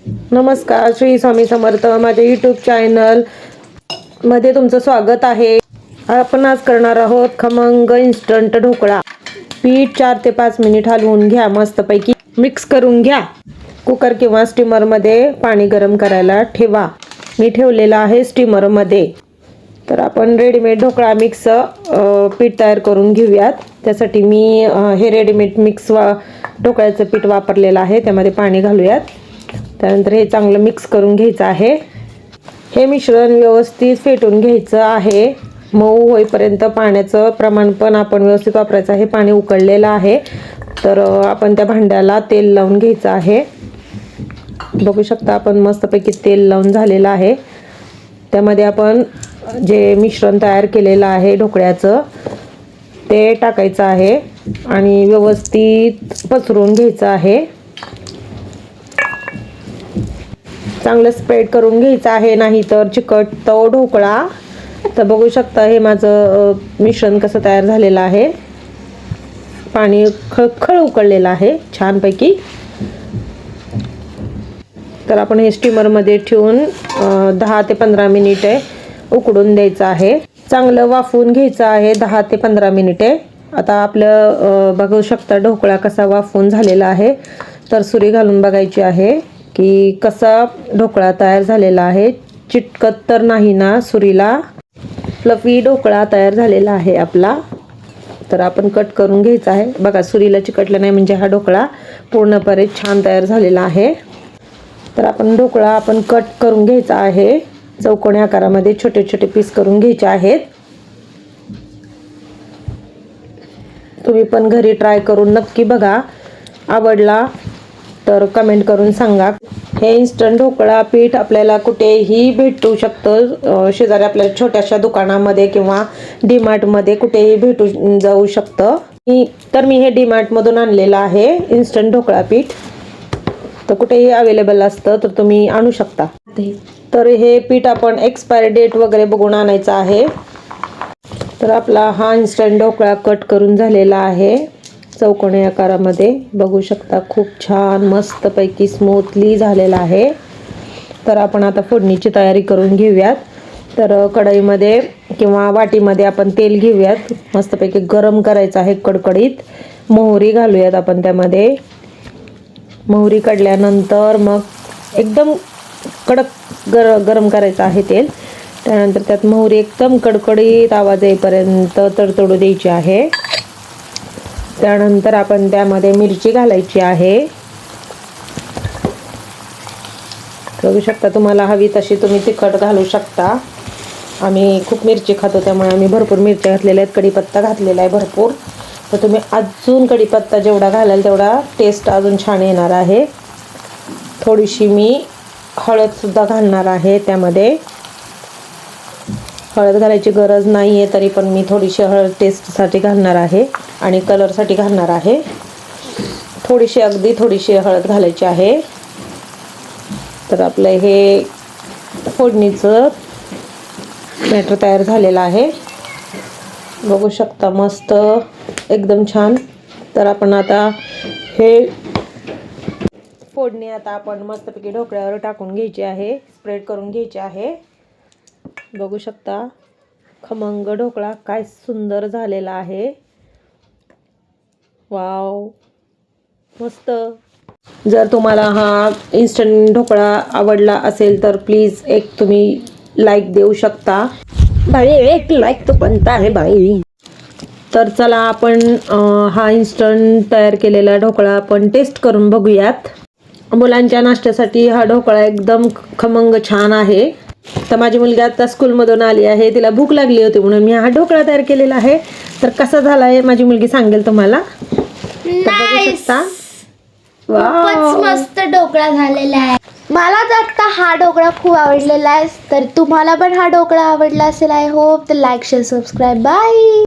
नमस्कार, श्री स्वामी समर्थ. माझ्या YouTube channel मध्ये तुमचं स्वागत आहे. आपण आज करणार आहोत खमंग इन्स्टंट ढोकळा. पीठ 4 ते 5 मिनिट हलवून घ्या, मस्तपैकी मिक्स करून घ्या. कुकर किंवा स्टीमर मध्ये पाणी गरम करायला ठेवा. मी ठेवलेला आहे स्टीमर मध्ये. तर आपण रेडीमेड ढोकळा मिक्स पीठ तयार करून घेऊयात. त्यासाठी मी हे रेडीमेड मिक्स ढोकळ्याचं पीठ वापरलेलं आहे. त्यामध्ये पाणी घालूयात. त्यानंतर हे चांगलं मिक्स करून घ्यायचं आहे. हे मिश्रण व्यवस्थित फेटून घ्यायचं आहे. मऊ होईपर्यंत पाण्याचं प्रमाण पण आपण व्यवस्थित वापरायचं आहे. पाणी उकळलेलं आहे. तर आपण त्या भांड्याला तेल लावून घ्यायचं आहे. बघू शकता आपण मस्तपैकी तेल लावून झालेलं आहे. त्यामध्ये आपण जे मिश्रण तयार केलेलं आहे ढोकळ्याचं ते टाकायचं आहे आणि व्यवस्थित पसरवून घ्यायचं आहे. चांगलं स्प्रेड करून घ्यायचं आहे, नाही तर चिकटतो ढोकळा. तर बघू शकता हे माझं मिश्रण कसं तयार झालेलं आहे. पाणी खळखळ उकळलेलं आहे छानपैकी. तर आपण हे स्टीमरमध्ये ठेवून 10 ते 15 मिनिटे उकडून द्यायचं आहे. चांगलं वाफवून घ्यायचं आहे 10 ते 15 मिनिटे. आता आपलं बघू शकता ढोकळा कसा वाफवून झालेला आहे. तर सुरी घालून बघायची आहे की कसा ढोकळा तयार झालेला आहे. चिटकत तर नाही ना सुरीला. फ्लफी ढोकळा तयार झालेला आहे आपला. तर आपण कट करून घ्यायचा आहे. बघा सुरीला चिकटलं नाही म्हणजे हा ढोकळा पूर्णपणे छान तयार झालेला आहे. तर आपण ढोकळा कट करून घ्यायचा आहे. चौकोनी आकारामध्ये छोटे छोटे पीस करून घ्यायचे आहेत. तुम्ही पण घरी ट्राय करून नक्की बघा. आवडला तर कमेंट करून सांगा. हे इन्स्टंट ढोकळा पीठ आपल्याला कुठेही भेटू शकतं. शेजारी आपल्या छोट्याशा दुकानामध्ये किंवा डीमार्टमध्ये कुठेही भेटू जाऊ शकतं. तर मी हे डीमार्टमधून आणलेलं आहे इन्स्टंट ढोकळा पीठ. तर कुठेही अवेलेबल असतं तर तुम्ही आणू शकता. तर हे पीठ आपण एक्सपायरी डेट वगैरे बघून आणायचं आहे. तर आपला हा इन्स्टंट ढोकळा कट करून झालेला आहे चौकोनी आकारामध्ये. बघू शकता खूप छान मस्तपैकी स्मूथली झालेला आहे. तर आपण आता फोडणीची तयारी करून घेऊयात. तर कढईमध्ये किंवा वाटीमध्ये आपण तेल घेऊयात. मस्तपैकी गरम करायचं आहे कडकडीत. मोहरी घालूयात आपण त्यामध्ये. मोहरी काढल्यानंतर मग एकदम कडक गरम करायचं आहे तेल. त्यानंतर त्यात मोहरी एकदम कडकडीत आवाज येईपर्यंत तडतडू द्यायची आहे. त्यानंतर आपण त्यामध्ये मिरची घालायची आहे. बघू शकता तुम्हाला हवी तशी तुम्ही तिखट घालू शकता. आम्ही खूप मिरची खातो त्यामुळे आम्ही भरपूर मिरच्या घातलेल्या आहेत. कढीपत्ता घातलेला आहे भरपूर. तर तुम्ही अजून कढीपत्ता जेवढा घालाल तेवढा टेस्ट अजून छान येणार आहे. थोडीशी मी हळदसुद्धा घालणार आहे त्यामध्ये. हळद घालायची गरज नाही आहे तरी पण मी थोडीशी हळद टेस्टसाठी घालणार आहे आणि कलरसाठी घालणार आहे. अगदी थोडीशी हळद घालायची आहे. तर आपलं हे फोडणीचं बॅटर तयार झालेलं आहे. बघू शकता मस्त एकदम छान. तर आपण आता हे फोडणी आपण मस्तपैकी ढोकळ्यावर टाकून घ्यायची आहे. स्प्रेड करून घ्यायची आहे. बघू शकता खमंग ढोकळा काय सुंदर झालेला आहे. वाव मस्त. जर तुम्हाला हा इन्स्टंट ढोकळा आवडला असेल तर प्लीज एक तुम्ही लाईक देऊ शकता. भाई एक लाईक तो बनता है भाई. तर चला आपण हा इन्स्टंट तयार केलेला ढोकळा आपण टेस्ट करून बघूयात. मुलांच्या नाश्त्यासाठी हा ढोकळा एकदम खमंग छान आहे. तर माझी मुलगी आता स्कूलमधून आली आहे. तिला भूक लागली होती म्हणून मी हा ढोकळा तयार केलेला आहे. तर कसा झाला आहे माझी मुलगी सांगेल तुम्हाला. तर बघू शकता. खूपच मस्त ढोकळा झालेला आहे. मला तर आता हा ढोकळा खूप आवडलेला आहे. तर तुम्हाला पण हा ढोकळा आवडला असेल आय होप. तर लाईक शेअर सबस्क्राईब बाय.